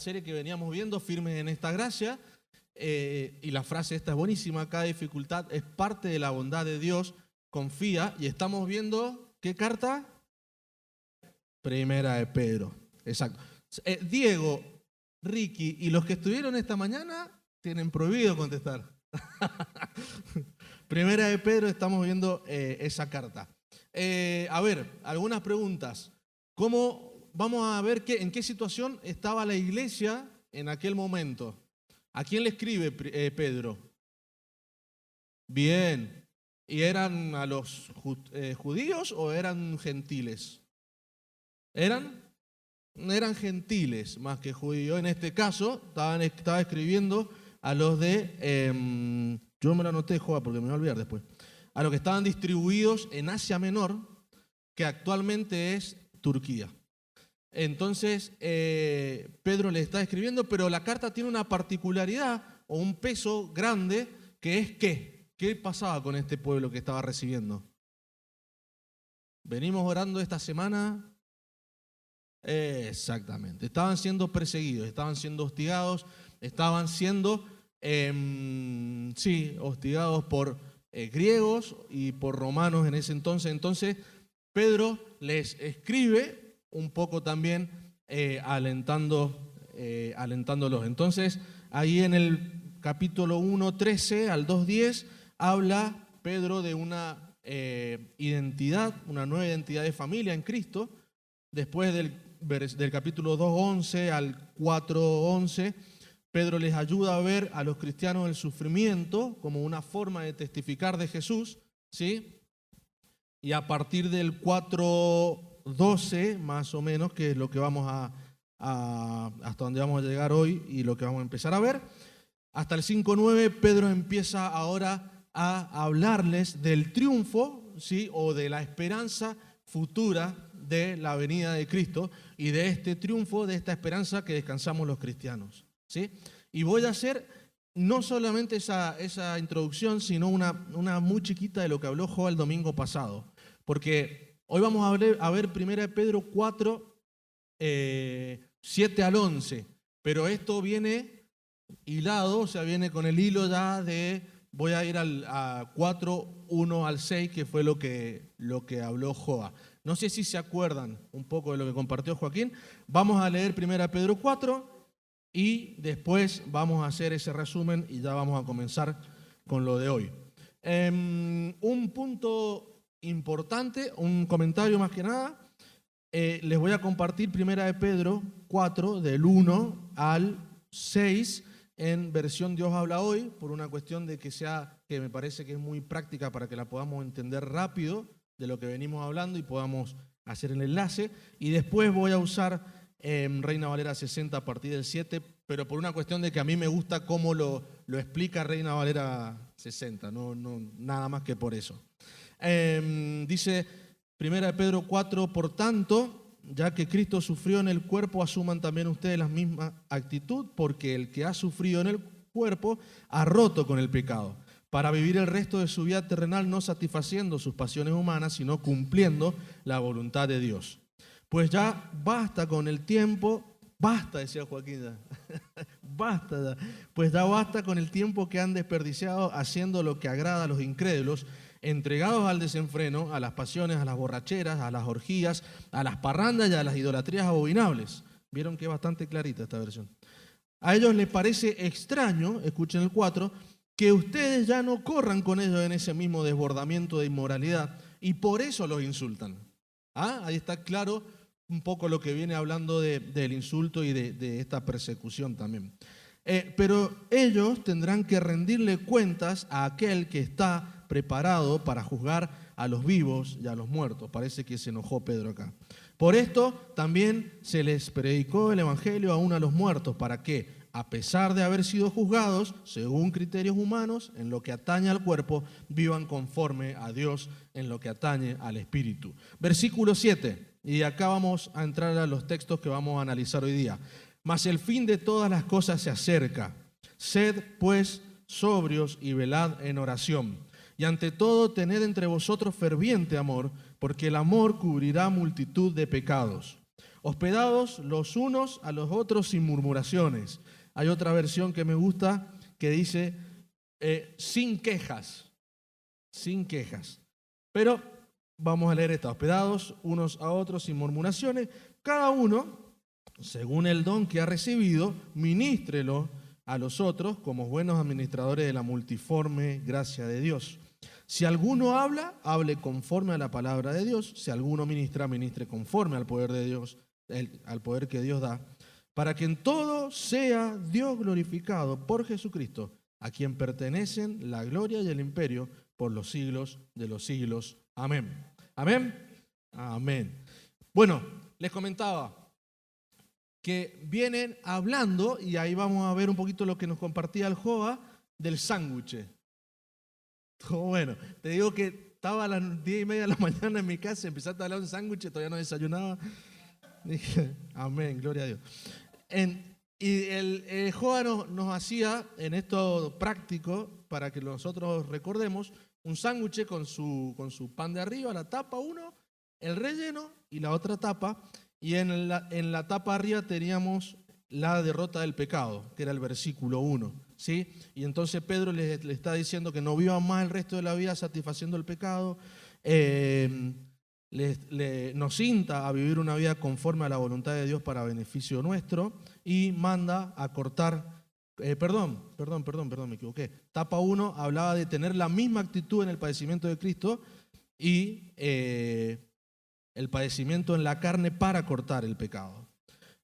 serie que veníamos viendo, Firmes en esta gracia, y la frase esta es buenísima: cada dificultad es parte de la bondad de Dios, confía, y estamos viendo, ¿qué carta? Primera de Pedro, exacto. Diego, Ricky y los que estuvieron esta mañana tienen prohibido contestar. Primera de Pedro, estamos viendo esa carta. A ver, algunas preguntas. Vamos a ver en qué situación estaba la iglesia en aquel momento. ¿A quién le escribe Pedro? Bien. ¿Y eran a los judíos o eran gentiles? ¿Eran gentiles más que judíos? En este caso, estaba escribiendo a los de... yo me lo anoté, Joa, porque me voy a olvidar después. A los que estaban distribuidos en Asia Menor, que actualmente es Turquía. Entonces, Pedro le está escribiendo, pero la carta tiene una particularidad o un peso grande, que es ¿qué pasaba con este pueblo que estaba recibiendo? Venimos orando esta semana. Exactamente. Estaban siendo perseguidos, estaban siendo hostigados, estaban siendo, hostigados por griegos y por romanos en ese entonces. Entonces, Pedro les escribe un poco también alentándolos. Entonces, ahí en el capítulo 1:13 al 2:10, habla Pedro de una identidad, una nueva identidad de familia en Cristo. Después del capítulo 2:11 al 4:11, Pedro les ayuda a ver a los cristianos el sufrimiento como una forma de testificar de Jesús, ¿sí? Y a partir del 4:12, más o menos, que es lo que vamos hasta donde vamos a llegar hoy y lo que vamos a empezar a ver, hasta el 5:9, Pedro empieza ahora a hablarles del triunfo, ¿sí? O de la esperanza futura de la venida de Cristo y de este triunfo, de esta esperanza que descansamos los cristianos, ¿sí? Y voy a hacer no solamente esa introducción, sino una muy chiquita de lo que habló Joa el domingo pasado, porque hoy vamos a ver 1 Pedro 4, 7 al 11, pero esto viene hilado, o sea, viene con el hilo ya voy a ir a 4, 1 al 6, que fue lo que habló Joa. No sé si se acuerdan un poco de lo que compartió Joaquín. Vamos a leer 1 Pedro 4 y después vamos a hacer ese resumen y ya vamos a comenzar con lo de hoy. Un punto importante, un comentario más que nada. Les voy a compartir 1 Pedro 4 del 1 al 6 en versión Dios habla hoy, por una cuestión de que me parece que es muy práctica para que la podamos entender rápido de lo que venimos hablando y podamos hacer el enlace. Y después voy a usar Reina Valera 60 a partir del 7, pero por una cuestión de que a mí me gusta cómo lo explica Reina Valera 60, no nada más que por eso. Dice 1 Pedro 4, por tanto, ya que Cristo sufrió en el cuerpo, asuman también ustedes la misma actitud, porque el que ha sufrido en el cuerpo ha roto con el pecado, para vivir el resto de su vida terrenal no satisfaciendo sus pasiones humanas, sino cumpliendo la voluntad de Dios. Pues ya basta con el tiempo, basta, decía Joaquín, basta ya, pues ya basta con el tiempo que han desperdiciado haciendo lo que agrada a los incrédulos, entregados al desenfreno, a las pasiones, a las borracheras, a las orgías, a las parrandas y a las idolatrías abominables. Vieron que es bastante clarita esta versión. A ellos les parece extraño, escuchen el 4, que ustedes ya no corran con ellos en ese mismo desbordamiento de inmoralidad y por eso los insultan. Ahí está claro un poco lo que viene hablando del insulto y de esta persecución también. Pero ellos tendrán que rendirle cuentas a aquel que está preparado para juzgar a los vivos y a los muertos. Parece que se enojó Pedro acá. Por esto también se les predicó el evangelio aún a los muertos, para que, a pesar de haber sido juzgados según criterios humanos, en lo que atañe al cuerpo, vivan conforme a Dios en lo que atañe al espíritu. Versículo 7, y acá vamos a entrar a los textos que vamos a analizar hoy día. Mas el fin de todas las cosas se acerca. Sed, pues, sobrios y velad en oración. Y ante todo, tened entre vosotros ferviente amor, porque el amor cubrirá multitud de pecados. Hospedados los unos a los otros sin murmuraciones. Hay otra versión que me gusta que dice sin quejas. Sin quejas. Pero vamos a leer esta. Hospedados unos a otros sin murmuraciones. Cada uno, según el don que ha recibido, ministrelo a los otros como buenos administradores de la multiforme gracia de Dios. Si alguno habla, hable conforme a la palabra de Dios. Si alguno ministra, ministre conforme al poder de Dios, al poder que Dios da, para que en todo sea Dios glorificado por Jesucristo, a quien pertenecen la gloria y el imperio por los siglos de los siglos. Amén. Amén. Amén. Bueno, les comentaba que vienen hablando, y ahí vamos a ver un poquito lo que nos compartía el Joa, del sándwich. Bueno, te digo que estaba a las 10:30 de la mañana en mi casa, empezaste a hablar de un sándwich, todavía no desayunaba. Dije, amén, gloria a Dios. Y el Joa nos hacía, en esto práctico, para que nosotros recordemos, un sándwich con su pan de arriba, la tapa uno, el relleno y la otra tapa. Y en la tapa arriba teníamos la derrota del pecado, que era el versículo 1. ¿Sí? Y entonces Pedro le está diciendo que no vivan más el resto de la vida satisfaciendo el pecado. Nos insta a vivir una vida conforme a la voluntad de Dios para beneficio nuestro y manda a cortar. Perdón, me equivoqué. Tapa 1 hablaba de tener la misma actitud en el padecimiento de Cristo y el padecimiento en la carne para cortar el pecado.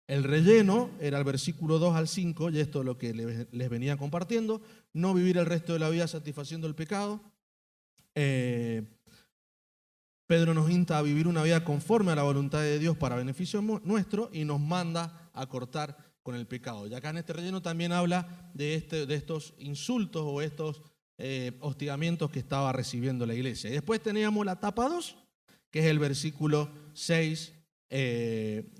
El relleno era el versículo 2 al 5, y esto es lo que les venía compartiendo. No vivir el resto de la vida satisfaciendo el pecado. Pedro nos insta a vivir una vida conforme a la voluntad de Dios para beneficio nuestro y nos manda a cortar con el pecado. Y acá en este relleno también habla de estos insultos o estos hostigamientos que estaba recibiendo la iglesia. Y después teníamos la tapa 2, que es el versículo 6,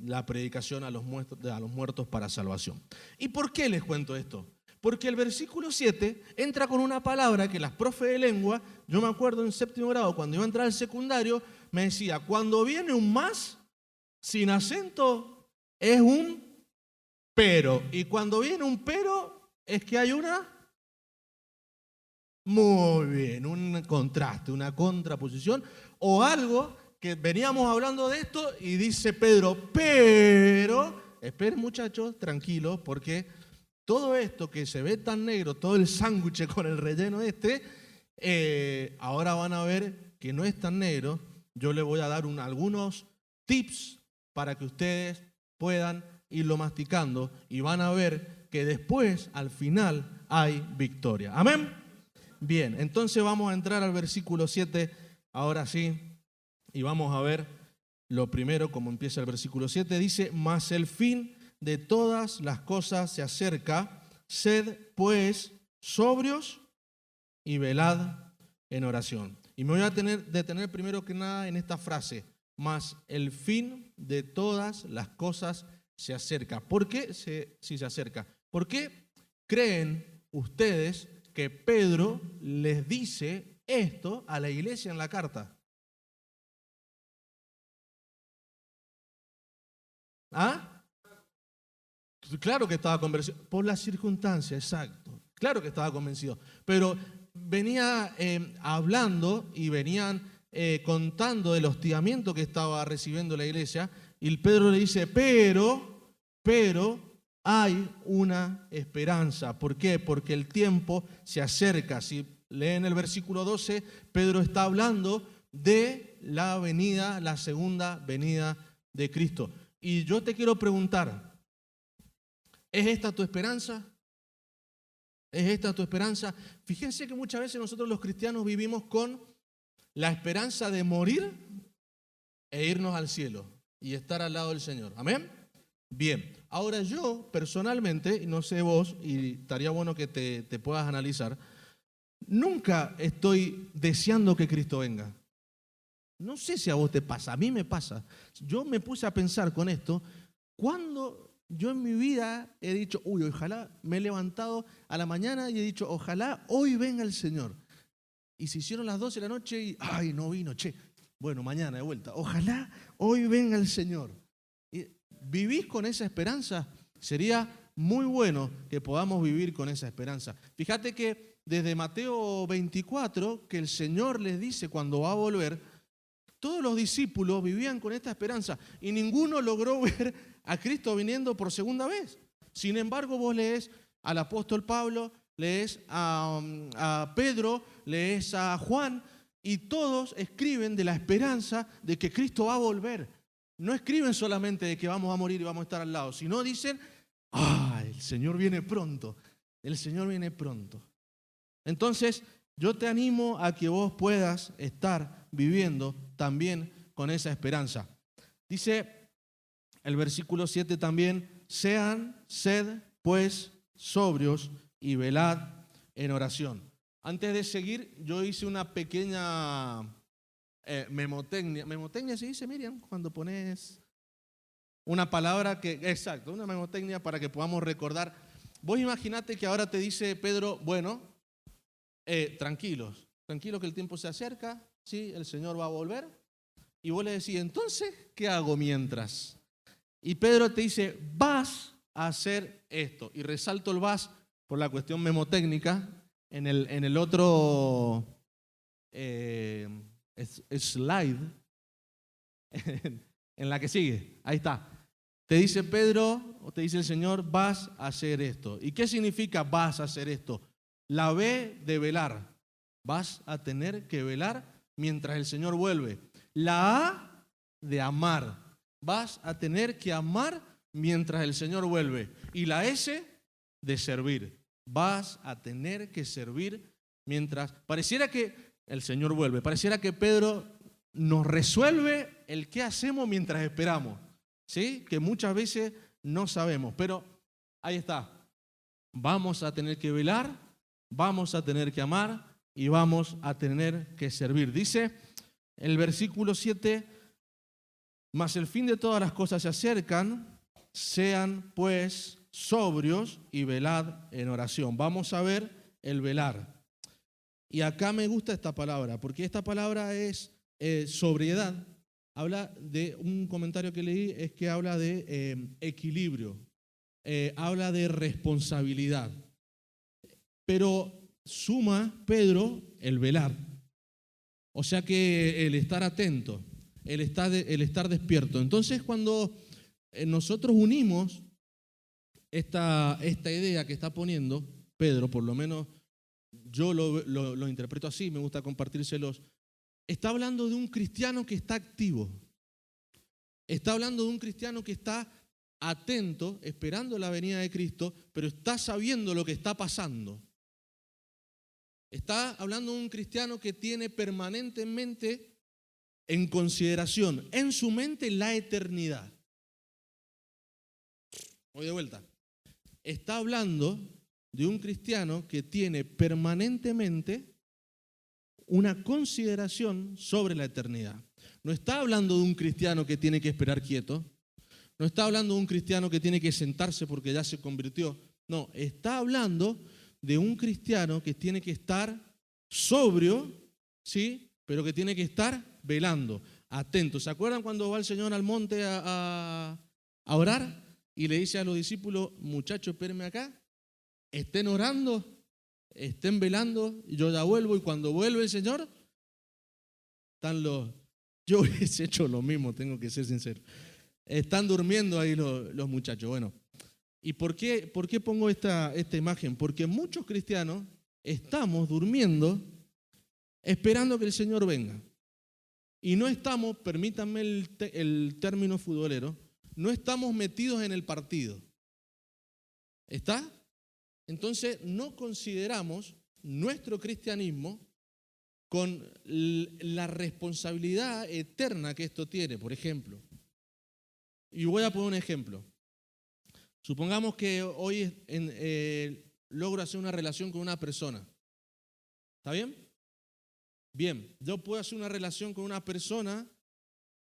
la predicación a los muertos para salvación. ¿Y por qué les cuento esto? Porque el versículo 7 entra con una palabra que las profes de lengua, yo me acuerdo en séptimo grado, cuando iba a entrar al secundario, me decía, cuando viene un más, sin acento, es un pero. Y cuando viene un pero, es que hay una... Muy bien, un contraste, una contraposición, o algo que veníamos hablando de esto y dice Pedro, pero, esperen muchachos, tranquilos, porque todo esto que se ve tan negro, todo el sándwich con el relleno ahora van a ver que no es tan negro. Yo les voy a dar algunos tips para que ustedes puedan irlo masticando y van a ver que después, al final, hay victoria. ¿Amén? Bien, entonces vamos a entrar al versículo 7, ahora sí, y vamos a ver lo primero, como empieza el versículo 7, dice, mas el fin de todas las cosas se acerca, sed pues sobrios y velad en oración. Y me voy a detener primero que nada en esta frase, mas el fin de todas las cosas se acerca. ¿Por qué si se acerca? ¿Por qué creen ustedes que Pedro les dice esto a la iglesia en la carta? ¿Ah? Claro que estaba convencido, por las circunstancias, exacto. Claro que estaba convencido, pero venía hablando y venían contando del hostigamiento que estaba recibiendo la iglesia, y Pedro le dice, pero hay una esperanza. ¿Por qué? Porque el tiempo se acerca. Si leen el versículo 12, Pedro está hablando de la segunda venida de Cristo. Y yo te quiero preguntar, ¿es esta tu esperanza? ¿Es esta tu esperanza? Fíjense que muchas veces nosotros los cristianos vivimos con la esperanza de morir e irnos al cielo y estar al lado del Señor. ¿Amén? Bien, ahora yo personalmente, y no sé vos, y estaría bueno que te puedas analizar, nunca estoy deseando que Cristo venga. No sé si a vos te pasa, a mí me pasa. Yo me puse a pensar con esto, cuando yo en mi vida he dicho, ojalá, me he levantado a la mañana y he dicho, ojalá hoy venga el Señor. Y se hicieron las 12 de la noche y, no vino, bueno, mañana de vuelta. Ojalá hoy venga el Señor. Y ¿vivís con esa esperanza? Sería muy bueno que podamos vivir con esa esperanza. Fíjate que desde Mateo 24, que el Señor les dice cuando va a volver, todos los discípulos vivían con esta esperanza y ninguno logró ver a Cristo viniendo por segunda vez. Sin embargo, vos lees al apóstol Pablo, lees a Pedro, lees a Juan y todos escriben de la esperanza de que Cristo va a volver. No escriben solamente de que vamos a morir y vamos a estar al lado, sino dicen, el Señor viene pronto, el Señor viene pronto. Entonces, yo te animo a que vos puedas estar viviendo también con esa esperanza. Dice el versículo 7 también, sed pues sobrios y velad en oración. Antes de seguir, yo hice una pequeña memotecnia. ¿Memotecnia se dice, Miriam? Cuando pones una palabra que... Exacto, una memotecnia para que podamos recordar. Vos imaginate que ahora te dice Pedro, bueno, tranquilos que el tiempo se acerca, ¿sí? El Señor va a volver. Y vos le decís, entonces, ¿qué hago mientras? Y Pedro te dice, vas a hacer esto. Y resalto el vas por la cuestión memotécnica. En el otro slide, en la que sigue, ahí está. Te dice Pedro, o te dice el Señor, vas a hacer esto. ¿Y qué significa vas a hacer esto? La B de velar. Vas a tener que velar mientras el Señor vuelve. La A de amar. Vas a tener que amar mientras el Señor vuelve. Y la S de servir. Vas a tener que servir mientras... Pareciera que el Señor vuelve. Pareciera que Pedro nos resuelve el qué hacemos mientras esperamos. ¿Sí? Que muchas veces no sabemos. Pero ahí está. Vamos a tener que velar, vamos a tener que amar y vamos a tener que servir. Dice el versículo 7, mas el fin de todas las cosas se acercan, sean pues sobrios y velad en oración. Vamos a ver el velar. Y acá me gusta esta palabra, porque esta palabra es sobriedad. Habla de un comentario que leí, es que habla de equilibrio, habla de responsabilidad. Pero suma Pedro el velar. O sea que el estar atento, el estar despierto. Entonces cuando nosotros unimos esta idea que está poniendo Pedro, por lo menos yo lo interpreto así, me gusta compartírselos, está hablando de un cristiano que está activo. Está hablando de un cristiano que está atento, esperando la venida de Cristo, pero está sabiendo lo que está pasando. Está hablando de un cristiano que tiene permanentemente en consideración, en su mente, la eternidad. Voy de vuelta. Está hablando de un cristiano que tiene permanentemente una consideración sobre la eternidad. No está hablando de un cristiano que tiene que esperar quieto. No está hablando de un cristiano que tiene que sentarse porque ya se convirtió. No, está hablando de un cristiano que tiene que estar sobrio, ¿sí? Pero que tiene que estar velando, atento. ¿Se acuerdan cuando va el Señor al monte a orar y le dice a los discípulos, muchachos, espérenme acá, estén orando, estén velando, y yo ya vuelvo, y cuando vuelve el Señor, yo hubiese hecho lo mismo, tengo que ser sincero. Están durmiendo ahí los muchachos. Bueno, ¿y por qué pongo esta imagen? Porque muchos cristianos estamos durmiendo esperando que el Señor venga. Y no estamos, permítanme el término futbolero, no estamos metidos en el partido. ¿Está? Entonces no consideramos nuestro cristianismo con la responsabilidad eterna que esto tiene, por ejemplo. Y voy a poner un ejemplo. Supongamos que hoy logro hacer una relación con una persona. ¿Está bien? Bien, yo puedo hacer una relación con una persona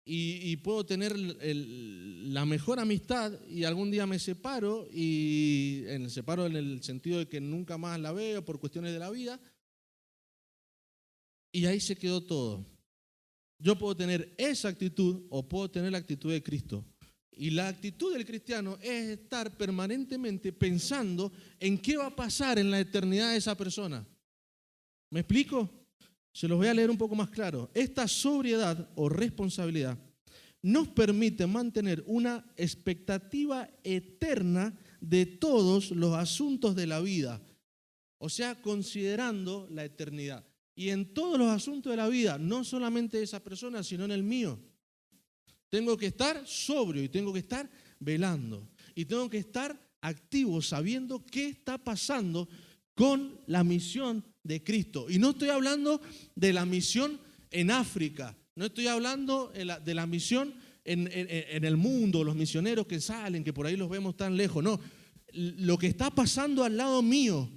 y puedo tener la mejor amistad y algún día me separo, y me separo en el sentido de que nunca más la veo por cuestiones de la vida, y ahí se quedó todo. Yo puedo tener esa actitud o puedo tener la actitud de Cristo. Y la actitud del cristiano es estar permanentemente pensando en qué va a pasar en la eternidad de esa persona. ¿Me explico? Se los voy a leer un poco más claro. Esta sobriedad o responsabilidad nos permite mantener una expectativa eterna de todos los asuntos de la vida. O sea, considerando la eternidad. Y en todos los asuntos de la vida, no solamente de esa persona, sino en el mío. Tengo que estar sobrio y tengo que estar velando. Y tengo que estar activo sabiendo qué está pasando con la misión de Cristo. Y no estoy hablando de la misión en África. No estoy hablando de la misión en el mundo, los misioneros que salen, que por ahí los vemos tan lejos. No, lo que está pasando al lado mío.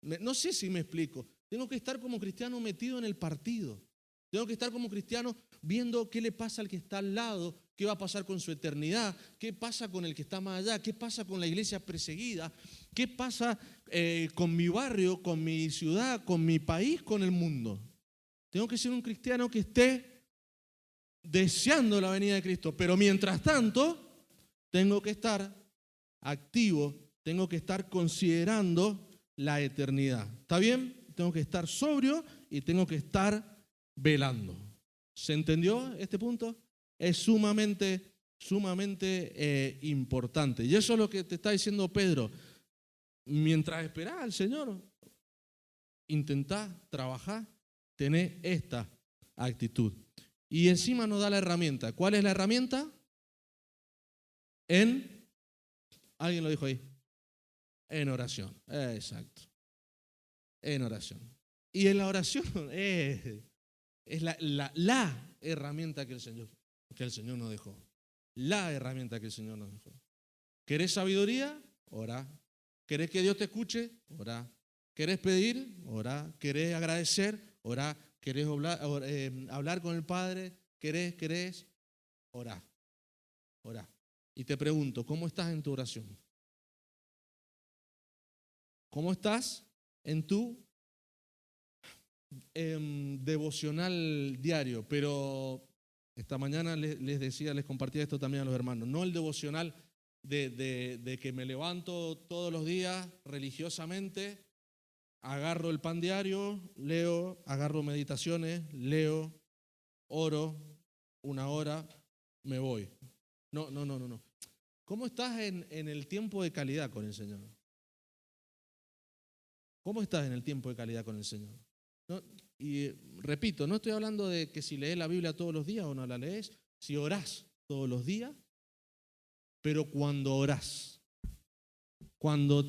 No sé si me explico. Tengo que estar como cristiano metido en el partido. Tengo que estar como cristiano viendo qué le pasa al que está al lado, qué va a pasar con su eternidad, qué pasa con el que está más allá, qué pasa con la iglesia perseguida, qué pasa con mi barrio, con mi ciudad, con mi país, con el mundo. Tengo que ser un cristiano que esté deseando la venida de Cristo, pero mientras tanto tengo que estar activo, tengo que estar considerando la eternidad. ¿Está bien? Tengo que estar sobrio y tengo que estar velando. ¿Se entendió este punto? Es sumamente importante. Y eso es lo que te está diciendo Pedro. Mientras esperás al Señor, intentá trabajar, tenés esta actitud. Y encima nos da la herramienta. ¿Cuál es la herramienta? Alguien lo dijo ahí. En oración. Exacto. En oración. Y en la oración es la herramienta que el Señor nos dejó. La herramienta que el Señor nos dejó. ¿Querés sabiduría? Orá. ¿Querés que Dios te escuche? Orá. ¿Querés pedir? Orá. ¿Querés agradecer? Orá. ¿Querés hablar con el Padre? ¿Querés? Orá. Orá. Y te pregunto, ¿cómo estás en tu oración? ¿Cómo estás en tu devocional diario? Pero esta mañana les compartía esto también a los hermanos. No el devocional de que me levanto todos los días religiosamente, agarro el pan diario, leo, agarro meditaciones, leo, oro, 1 hora, me voy. No. ¿Cómo estás en el tiempo de calidad con el Señor? ¿Cómo estás en el tiempo de calidad con el Señor? ¿No? Y repito, no estoy hablando de que si lees la Biblia todos los días o no la lees, si orás todos los días, pero cuando orás, cuando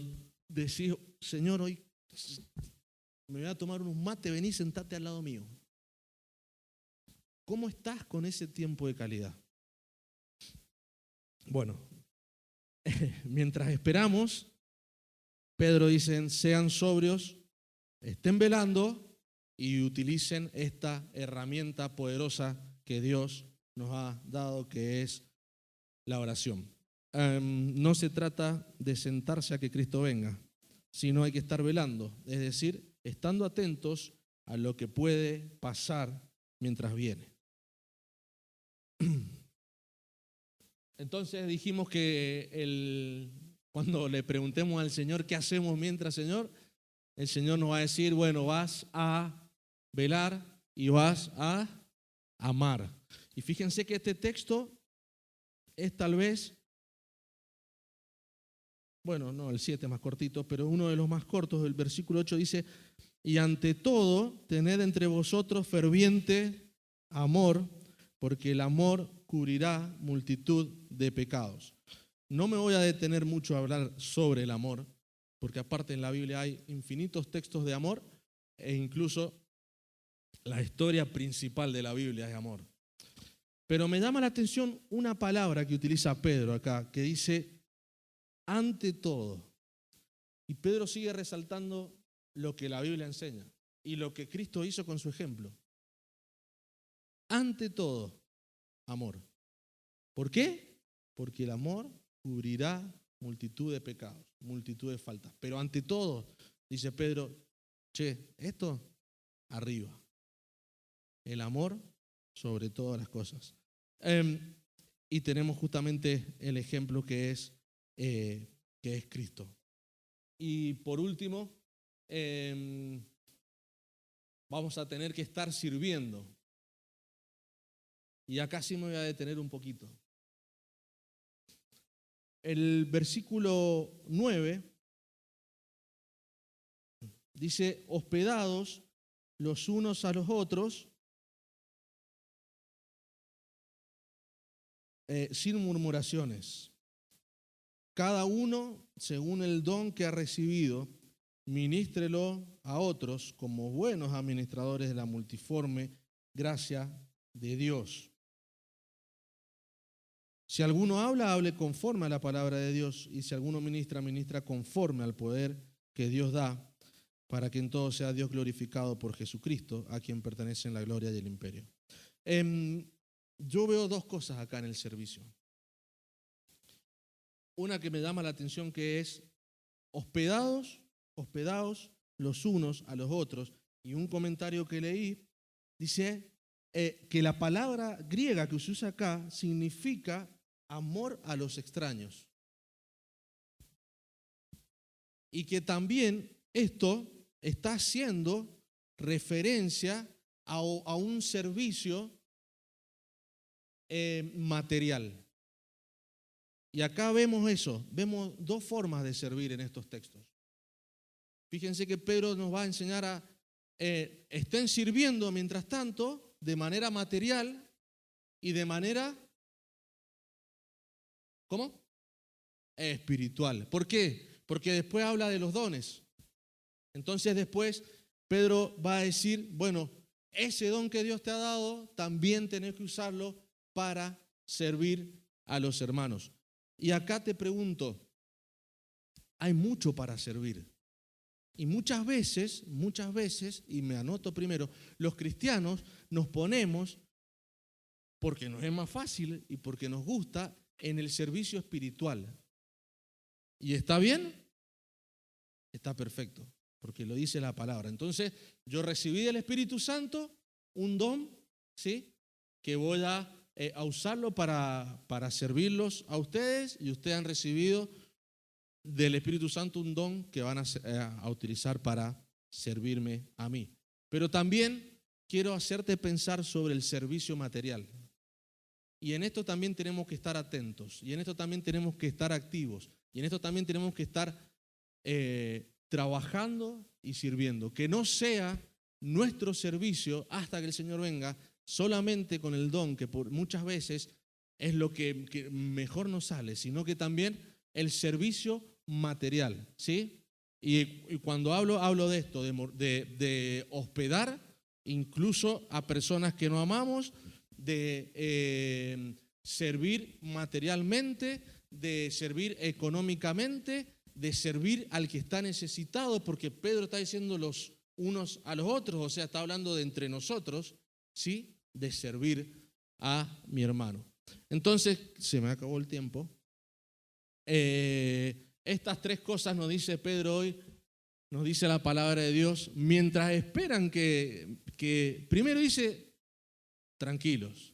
decís, Señor, hoy me voy a tomar unos mates, vení, sentate al lado mío. ¿Cómo estás con ese tiempo de calidad? Bueno, mientras esperamos, Pedro dice, sean sobrios, estén velando y utilicen esta herramienta poderosa que Dios nos ha dado, que es la oración. No se trata de sentarse a que Cristo venga, sino hay que estar velando, es decir, estando atentos a lo que puede pasar mientras viene. Entonces dijimos que cuando le preguntemos al Señor qué hacemos mientras, Señor, el Señor nos va a decir, bueno, vas a velar y vas a amar. Y fíjense que este texto es tal vez, bueno, no, el 7 es más cortito, pero uno de los más cortos. El versículo 8 dice, y ante todo, tened entre vosotros ferviente amor, porque el amor cubrirá multitud de pecados. No me voy a detener mucho a hablar sobre el amor, porque aparte en la Biblia hay infinitos textos de amor e incluso la historia principal de la Biblia es amor. Pero me llama la atención una palabra que utiliza Pedro acá, que dice, ante todo. Y Pedro sigue resaltando lo que la Biblia enseña y lo que Cristo hizo con su ejemplo. Ante todo, amor. ¿Por qué? Porque el amor cubrirá multitud de pecados, multitud de faltas. Pero ante todo, dice Pedro, esto arriba. El amor sobre todas las cosas. y tenemos justamente el ejemplo que es Cristo. Y por último, vamos a tener que estar sirviendo. Y acá sí me voy a detener un poquito. El versículo 9 dice, hospedados los unos a los otros, sin murmuraciones. Cada uno, según el don que ha recibido, ministrelo a otros como buenos administradores de la multiforme gracia de Dios. Si alguno habla, hable conforme a la palabra de Dios, y si alguno ministra, ministra conforme al poder que Dios da, para que en todo sea Dios glorificado por Jesucristo, a quien pertenecen la gloria y el imperio. Yo veo dos cosas acá en el servicio. Una que me llama la atención, que es hospedados los unos a los otros. Y un comentario que leí dice que la palabra griega que se usa acá significa amor a los extraños. Y que también esto está haciendo referencia a un servicio material. Y acá vemos eso, vemos dos formas de servir en estos textos. Fíjense que Pedro nos va a enseñar a estén sirviendo mientras tanto de manera material y de manera, ¿cómo? Espiritual. ¿Por qué? Porque después habla de los dones. Entonces después Pedro va a decir, bueno, ese don que Dios te ha dado, también tenés que usarlo para servir a los hermanos. Y acá te pregunto, hay mucho para servir. Y muchas veces, y me anoto primero, los cristianos nos ponemos, porque nos es más fácil y porque nos gusta, en el servicio espiritual. ¿Y está bien? Está perfecto, porque lo dice la palabra. Entonces, yo recibí del Espíritu Santo un don, ¿sí?, que voy a usarlo para servirlos a ustedes, y ustedes han recibido del Espíritu Santo un don que van a utilizar para servirme a mí. Pero también quiero hacerte pensar sobre el servicio material. Y en esto también tenemos que estar atentos, y en esto también tenemos que estar activos, y en esto también tenemos que estar trabajando y sirviendo. Que no sea nuestro servicio hasta que el Señor venga solamente con el don, que por muchas veces es lo que mejor nos sale, sino que también el servicio material, ¿sí? Y cuando hablo de esto, de hospedar incluso a personas que no amamos, de servir materialmente, de servir económicamente, de servir al que está necesitado, porque Pedro está diciendo los unos a los otros, o sea, está hablando de entre nosotros, ¿sí?, de servir a mi hermano. Entonces, se me acabó el tiempo. Estas tres cosas nos dice Pedro hoy, nos dice la palabra de Dios, mientras esperan que primero dice, tranquilos,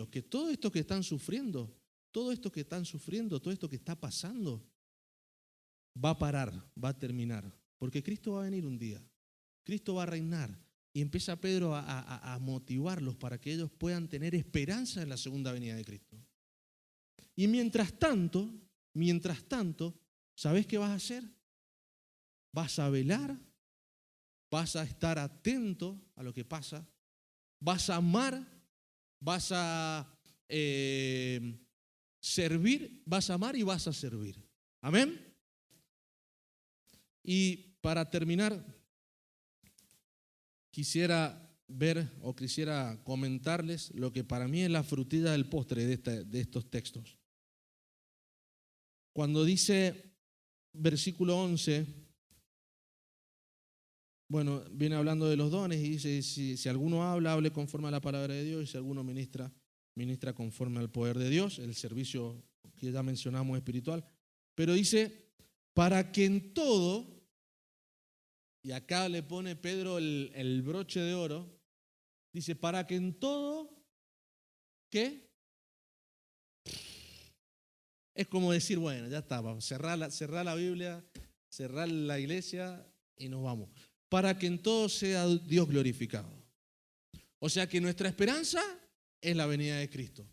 que todo esto que están sufriendo, todo esto que está pasando, va a parar, va a terminar, porque Cristo va a venir un día, Cristo va a reinar. Y empieza Pedro a motivarlos para que ellos puedan tener esperanza en la segunda venida de Cristo. Y mientras tanto, ¿sabés qué vas a hacer? Vas a velar, vas a estar atento a lo que pasa, vas a amar, vas a servir, vas a amar y vas a servir. Amén. Y para terminar, quisiera comentarles lo que para mí es la frutilla del postre de estos textos. Cuando dice versículo 11, bueno, viene hablando de los dones y dice, si alguno habla, hable conforme a la palabra de Dios, y si alguno ministra, ministra conforme al poder de Dios, el servicio que ya mencionamos espiritual. Pero dice, para que en todo, y acá le pone Pedro el broche de oro, dice, para que en todo, ¿qué? Es como decir, bueno, ya está, vamos, cerrar la Biblia, cerrar la iglesia y nos vamos. Para que en todo sea Dios glorificado. O sea que nuestra esperanza es la venida de Cristo.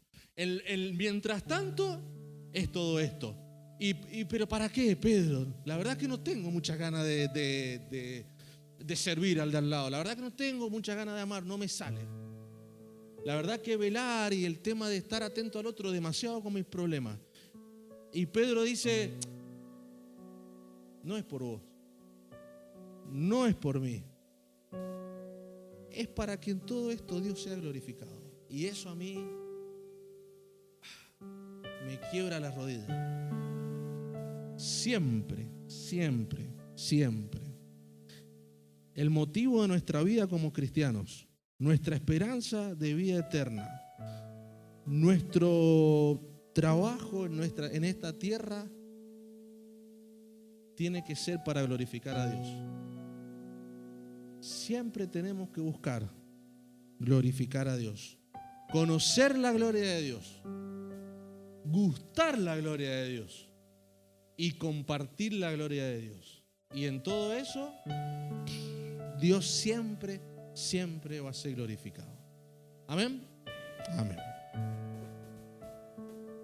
Mientras tanto, es todo esto. Pero ¿para qué, Pedro? La verdad que no tengo muchas ganas de servir al de al lado. La verdad que no tengo muchas ganas de amar, no me sale. La verdad que velar y el tema de estar atento al otro, demasiado con mis problemas. Y Pedro dice, no es por vos, no es por mí. Es para que en todo esto Dios sea glorificado. Y eso a mí me quiebra las rodillas. Siempre, siempre, siempre. El motivo de nuestra vida como cristianos, nuestra esperanza de vida eterna, nuestro trabajo en esta tierra tiene que ser para glorificar a Dios. Siempre tenemos que buscar glorificar a Dios, conocer la gloria de Dios, gustar la gloria de Dios y compartir la gloria de Dios. Y en todo eso, Dios siempre, siempre va a ser glorificado. Amén. Amén.